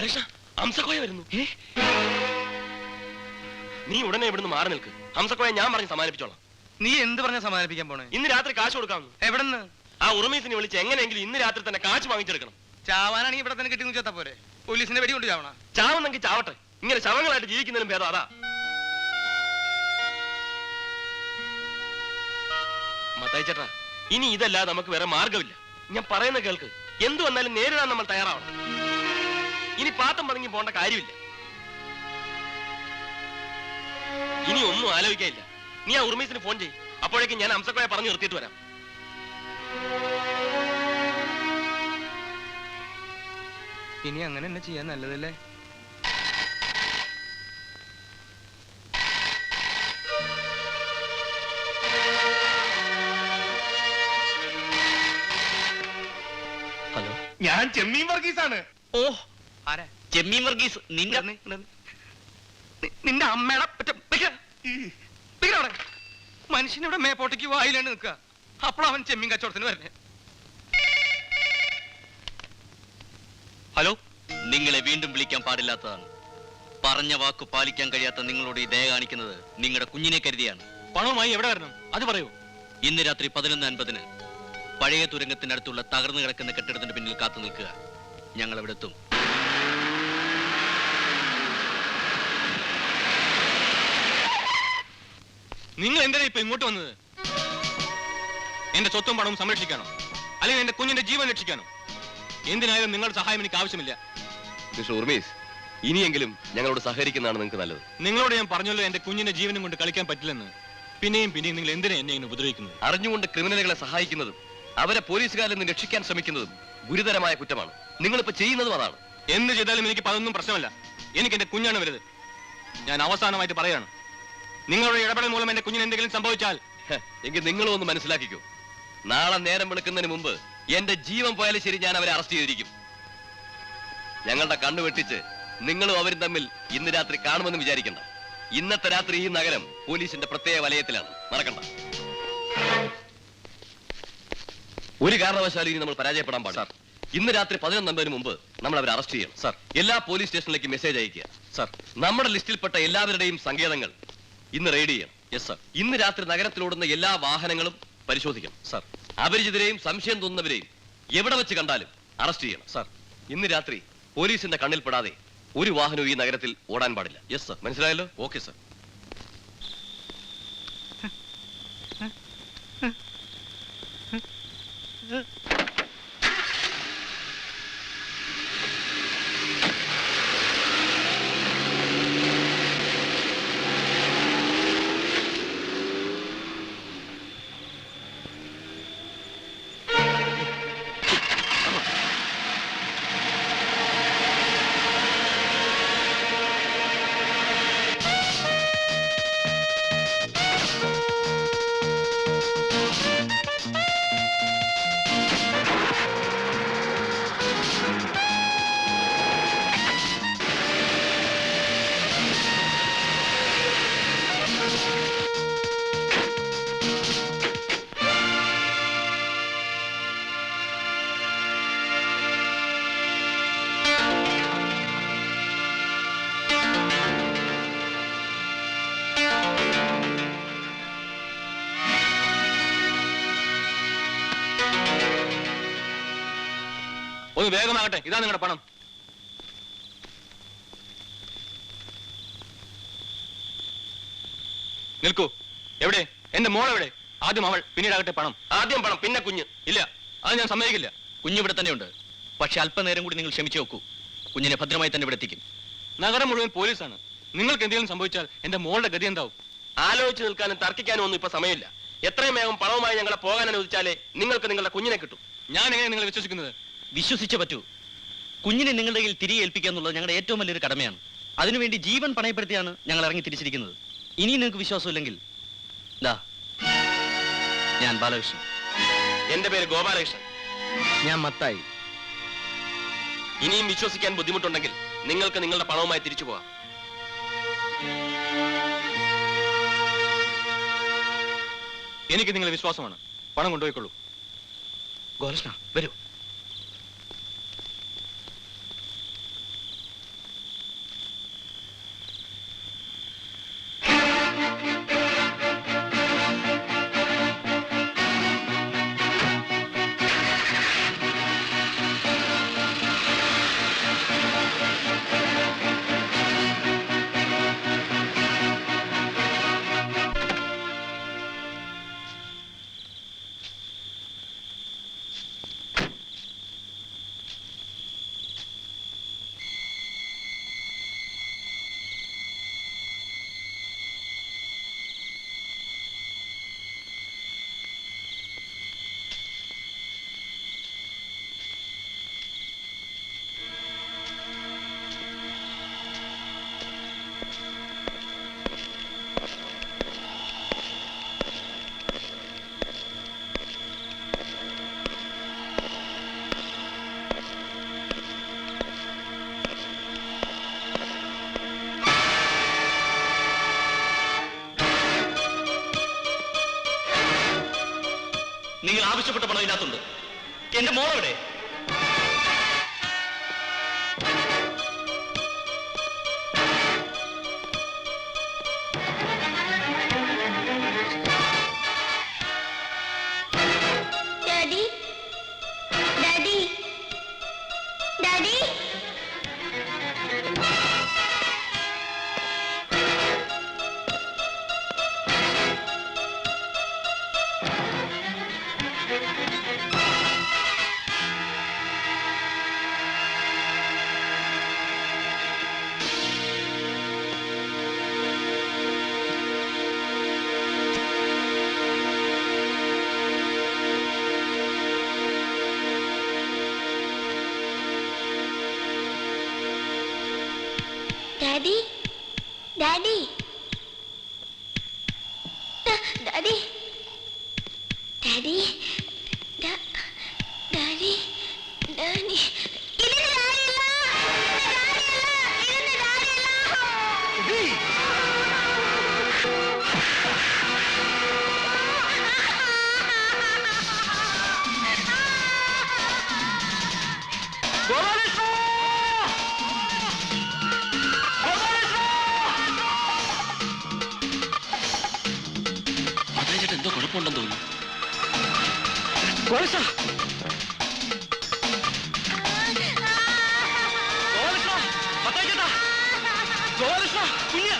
ബാലകൃഷ്ണ, ഹംസക്കോയ വരുന്നു. നീ ഉടനെ ഇവിടുന്ന് മാറി നിൽക്ക്. ഹംസക്കോയ ഞാൻ പറഞ്ഞ് സമാധാനിപ്പിച്ചോളാം. നീ എന്ത് പറഞ്ഞ സമാധാനിപ്പിക്കാൻ പോണേ? ഇന്ന് രാത്രി കാശ് കൊടുക്കാമെന്ന്. എവിടെന്ന്? ആ ഉറുമീസിനെ വിളിച്ച് എങ്ങനെയെങ്കിലും ഇന്ന് രാത്രി തന്നെ കാശ് വാങ്ങിച്ചെടുക്കണം. ചാവാനാണെങ്കിൽ ഇവിടെ തന്നെ കിട്ടി ചത്താ പോരെ? പോലീസിന്റെ വെടി കൊണ്ട് ചാവണ? ചാവുന്നെങ്കിൽ ചാവട്ടെ, ഇങ്ങനെ ശവങ്ങളായിട്ട് ജീവിക്കുന്നതിനും ഭേദം അതാ. മത്തായി ചേട്ടാ, ഇനി ഇതല്ലാതെ നമുക്ക് വേറെ മാർഗമില്ല. ഞാൻ പറയുന്ന കേൾക്ക്. എന്തു വന്നാലും നേരിടാൻ നമ്മൾ തയ്യാറാവണം. ഇനി പാത്തം പതുങ്ങി പോകേണ്ട കാര്യമില്ല. ഇനി ഒന്നും ആലോചിക്കാനില്ല. നീ ആ ഉർമീസിന് ഫോൺ ചെയ്യ്. അപ്പോഴേക്കും ഞാൻ ഹംസക്കോയെ പറഞ്ഞു നിർത്തിയിട്ട് വരാം. ഇനി അങ്ങനെ തന്നെ ചെയ്യാൻ നല്ലതല്ലേ? ഹലോ, ഞാൻ ചെമ്മീൻ വർഗീസ് ആണ്. ഓ, ആരാ ചെമ്മീൻ വർഗീസ്? നിന്റെ അമ്മയുടെ മനുഷ്യനിവിടെ മേപ്പോട്ടേക്ക് വായിലാണ് നിൽക്കുക. അപ്പോഴവൻ ചെമ്മീൻ കച്ചവടത്തിന് വരണേ. ഹലോ, നിങ്ങളെ വീണ്ടും വിളിക്കാൻ പാടില്ലാത്തതാണ്. പറഞ്ഞ വാക്ക് പാലിക്കാൻ കഴിയാത്ത നിങ്ങളോട് ഈ ദയ കാണിക്കുന്നത് നിങ്ങളുടെ കുഞ്ഞിനെ കരുതിയാണ്. പണവുമായി എവിടെ വരണം അത് പറയൂ. ഇന്ന് രാത്രി 11:50 പഴയ തുരങ്കത്തിനടുത്തുള്ള തകർന്നു കിടക്കുന്ന കെട്ടിടത്തിന്റെ പിന്നിൽ കാത്തു നിൽക്കുക. ഞങ്ങൾ അവിടെ എത്തും. നിങ്ങൾ എന്തിനാ ഇപ്പൊ ഇങ്ങോട്ട് വന്നത്? എന്റെ സ്വത്തും പണവും സംരക്ഷിക്കാനോ, അല്ലെങ്കിൽ എന്റെ കുഞ്ഞിന്റെ ജീവൻ രക്ഷിക്കാനോ? എന്തിനായാലും നിങ്ങളുടെ സഹായം എനിക്ക് ആവശ്യമില്ല. മിസ്റ്റർ ഉർമീസ്, ഇനിയെങ്കിലും ഞങ്ങളോട് സഹകരിക്കുന്നതാണ് നിങ്ങൾക്ക് നല്ലത്. നിങ്ങളോട് ഞാൻ പറഞ്ഞല്ലോ എന്റെ കുഞ്ഞിന്റെ ജീവനും കൊണ്ട് കളിക്കാൻ പറ്റില്ലെന്ന്. പിന്നെയും പിന്നെയും നിങ്ങൾ എന്തിനാ എന്നെ ഇങ്ങനെ ഉപദ്രവിക്കുന്നത്? അറിഞ്ഞുകൊണ്ട് ക്രിമിനലുകളെ സഹായിക്കുന്നതും അവരെ പോലീസുകാരിൽ നിന്ന് രക്ഷിക്കാൻ ശ്രമിക്കുന്നതും ഗുരുതരമായ കുറ്റമാണ്. നിങ്ങളിപ്പോ ചെയ്യുന്നതും അതാണ്. എന്ത് ചെയ്താലും എനിക്ക് അതൊന്നും പ്രശ്നമല്ല. എനിക്ക് എന്റെ കുഞ്ഞാണ് വലുത്. ഞാൻ അവസാനമായിട്ട് പറയാണ്, നിങ്ങളുടെ ഇടപെടൽ മൂലം എന്റെ കുഞ്ഞിന് എന്തെങ്കിലും സംഭവിച്ചാൽ എങ്കിൽ നിങ്ങളും ഒന്ന് മനസ്സിലാക്കിക്കോ. നാളെ നേരം വെളുക്കുന്നതിന് മുമ്പ് എന്റെ ജീവൻ പോയാലും ശരി, ഞാൻ അവരെ അറസ്റ്റ് ചെയ്തിരിക്കും. ഞങ്ങളുടെ കണ്ണു വെട്ടിച്ച് നിങ്ങളും അവരും തമ്മിൽ ഇന്ന് രാത്രി കാണുമെന്ന് വിചാരിക്കണ്ട. ഇന്നത്തെ രാത്രി ഈ നഗരം പോലീസിന്റെ പ്രത്യേക വലയത്തിലാണ്, മറക്കണ്ട. ഒരു കാരണവശാലും ഇനി നമ്മൾ പരാജയപ്പെടാൻ പാടില്ല. ഇന്ന് രാത്രി 11:50 മുമ്പ് നമ്മൾ അവരെ അറസ്റ്റ് ചെയ്യണം. സാർ, എല്ലാ പോലീസ് സ്റ്റേഷനിലേക്ക് മെസ്സേജ് അയക്കുക. സാർ, നമ്മുടെ ലിസ്റ്റിൽപ്പെട്ട എല്ലാവരുടെയും സങ്കേതങ്ങൾ ഇന്ന് റെയ്ഡ് ചെയ്യണം. Yes sir. ഇന്ന് രാത്രി നഗരത്തിലോടുന്ന എല്ലാ വാഹനങ്ങളും പരിശോധിക്കണം. സാർ, അപരിചിതരെയും സംശയം തോന്നുന്നവരെയും എവിടെ വെച്ച് കണ്ടാലും അറസ്റ്റ് ചെയ്യണം. സാർ, ഇന്ന് രാത്രി പോലീസിന്റെ കണ്ണിൽപ്പെടാതെ ഒരു വാഹനവും ഈ നഗരത്തിൽ ഓടാൻ പാടില്ല. Yes sir. മനസ്സിലായല്ലോ? Okay sir. ഒന്ന് വേഗമാകട്ടെ. ഇതാ നിങ്ങളുടെ പണം. നിൽക്കൂ. എവിടെ എന്റെ മോൾ? എവിടെ? ആദ്യം അവൾ, പിന്നീടാകട്ടെ പണം. ആദ്യം പണം, പിന്നെ കുഞ്ഞ്. ഇല്ല, അത് ഞാൻ സമ്മതിക്കില്ല. കുഞ്ഞിവിടെ തന്നെയുണ്ട്. പക്ഷെ അല്പനേരം കൂടി നിങ്ങൾ ക്ഷമിച്ചു നോക്കൂ. കുഞ്ഞിനെ ഭദ്രമായി തന്നെ ഇവിടെ എത്തിക്കും. നഗരം മുഴുവൻ പോലീസാണ്. നിങ്ങൾക്ക് എന്തെങ്കിലും സംഭവിച്ചാൽ എന്റെ മോളുടെ ഗതി എന്താവും? ആലോചിച്ച് നിൽക്കാനും തർക്കിക്കാനും ഒന്നും ഇപ്പൊ സമയമില്ല. എത്രയും വേഗം പണവുമായി ഞങ്ങളെ പോകാൻ അനുവദിച്ചാലേ നിങ്ങൾക്ക് നിങ്ങളുടെ കുഞ്ഞിനെ കിട്ടും. ഞാൻ എങ്ങനെ നിങ്ങളെ വിശ്വസിക്കുന്നത്? വിശ്വസിച്ചേ പറ്റൂ. കുഞ്ഞിനെ നിങ്ങളുടെ കയ്യിൽ തിരികെ ഏൽപ്പിക്കുക എന്നുള്ളത് ഞങ്ങളുടെ ഏറ്റവും വലിയൊരു കടമയാണ്. അതിനുവേണ്ടി ജീവൻ പണയപ്പെടുത്തിയാണ് ഞങ്ങൾ ഇറങ്ങി തിരിച്ചിരിക്കുന്നത്. ഇനി നിങ്ങൾക്ക് വിശ്വാസമില്ലെങ്കിൽ ദാ, ഞാൻ ബാലകൃഷ്ണൻ. എന്റെ പേര് ഗോപാലകൃഷ്ണൻ. ഞാൻ മത്തായി. ഇനിയും വിശ്വസിക്കാൻ ബുദ്ധിമുട്ടുണ്ടെങ്കിൽ നിങ്ങൾക്ക് നിങ്ങളുടെ പണവുമായി തിരിച്ചു പോകാം. എനിക്ക് നിങ്ങളെ വിശ്വാസമാണ്. പണം കൊണ്ടുപോയിക്കൊള്ളൂ. ഗോപാലകൃഷ്ണ, വരൂ. ആവശ്യപ്പെട്ട പണം ഇതിനകത്തുണ്ട്. എന്റെ മോളെവിടെ? Daddy daddy daddy daddy daddy daddy daddy daddy daddy ചേട്ടാ എന്തോ കുഴപ്പമുണ്ടെന്ന് തോന്നുന്നു. കുഞ്ഞ്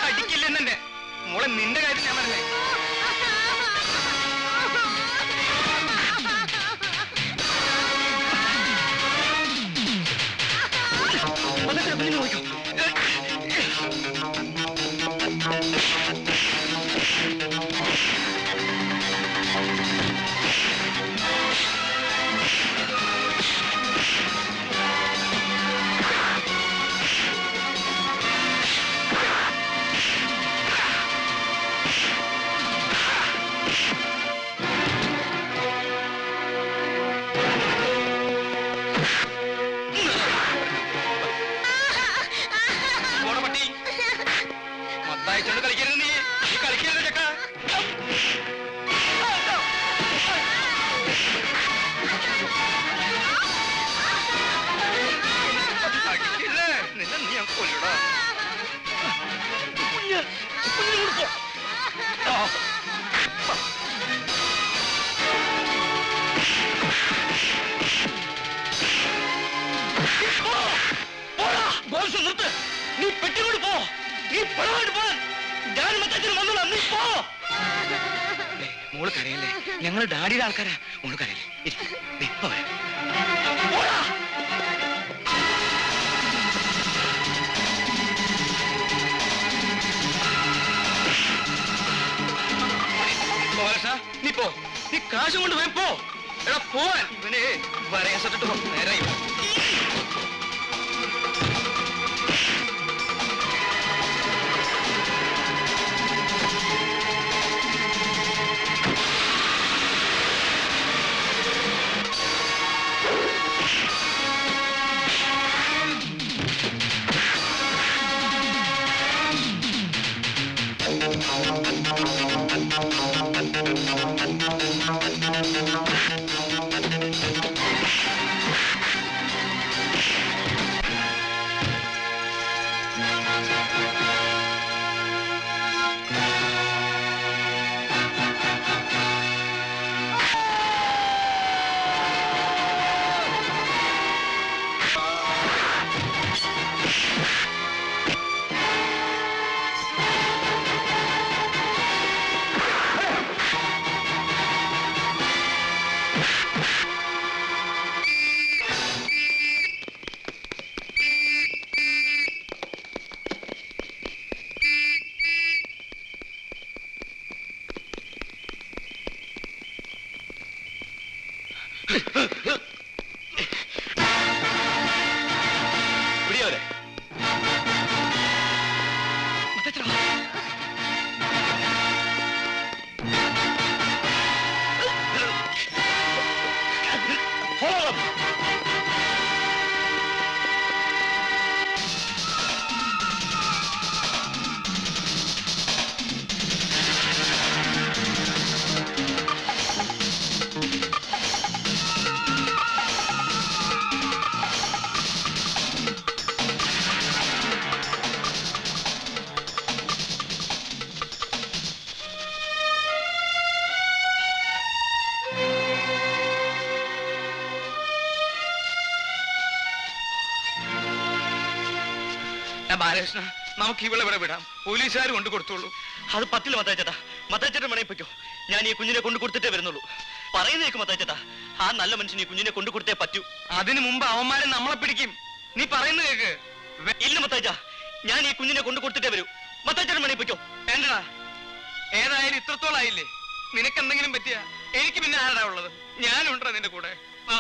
അടിക്കില്ലെന്നെ മോളെ, നിന്റെ കാര്യം ഞാൻ പറഞ്ഞേ. മത്തായിച്ചോണ്ട് കളിക്കരുത്, നീ കളിക്കരുത് ചക്ക. അടിക്കില്ലേ, നിന്നെ നീ ഞാൻ കൊല്ലടാ. നിർത്ത്. നീ പെട്ടിക്കൊണ്ട് പോ. നീ പണമായിട്ട് പോ. ഞാൻ മറ്റേ വന്നോളാം. നീ പോ. മോള് കരയല്ലേ, ഞങ്ങൾ ഡാഡിയുടെ ആൾക്കാരാ. മോള് കരയല്ലേ, ഇപ്പൊ വരാം. നീ പോ, നീ കാശും കൊണ്ട് പോയി പോ. എടാ പോവാൻ. ഇവനെ പറയാൻ സട്ടിട്ട് പോ. നേരെ Thank you. പിടിയവരെ. ബാലകൃഷ്ണ, നമുക്ക് ഇവിടെ ഇവിടെ വിടാം. പോലീസുകാർ കൊണ്ടു കൊടുത്തോളൂ. അത് പറ്റില്ല മത്തായിച്ചേട്ടാ. മത്തായിച്ചേട്ടൻ വേണേ പൊയ്ക്കോ. ഞാൻ ഈ കുഞ്ഞിനെ കൊണ്ടു കൊടുത്തിട്ടേ വരുന്നുള്ളൂ. പറയുന്നേക്ക് മത്തായിച്ചേട്ടാ, ആ നല്ല മനുഷ്യൻ ഈ കുഞ്ഞിനെ കൊണ്ടു കൊടുത്തേ പറ്റൂ. അതിനു മുമ്പ് അവന്മാരെ നമ്മളെ പിടിക്കും. നീ പറയുന്നത് കേക്ക്. ഇല്ല മത്തായിച്ച, ഞാൻ ഈ കുഞ്ഞിനെ കൊണ്ടു കൊടുത്തിട്ടേ വരൂ. മത്തായിച്ചേട്ടൻ വേണേ പൊയ്ക്കോ. വേണ്ടടാ, ഏതായാലും ഇത്രത്തോളായില്ലേ. നിനക്ക് എന്തെങ്കിലും പറ്റിയ എനിക്ക് പിന്നെ ആരാ ഉള്ളത്? ഞാനുണ്ടോ നിന്റെ കൂടെ? ആ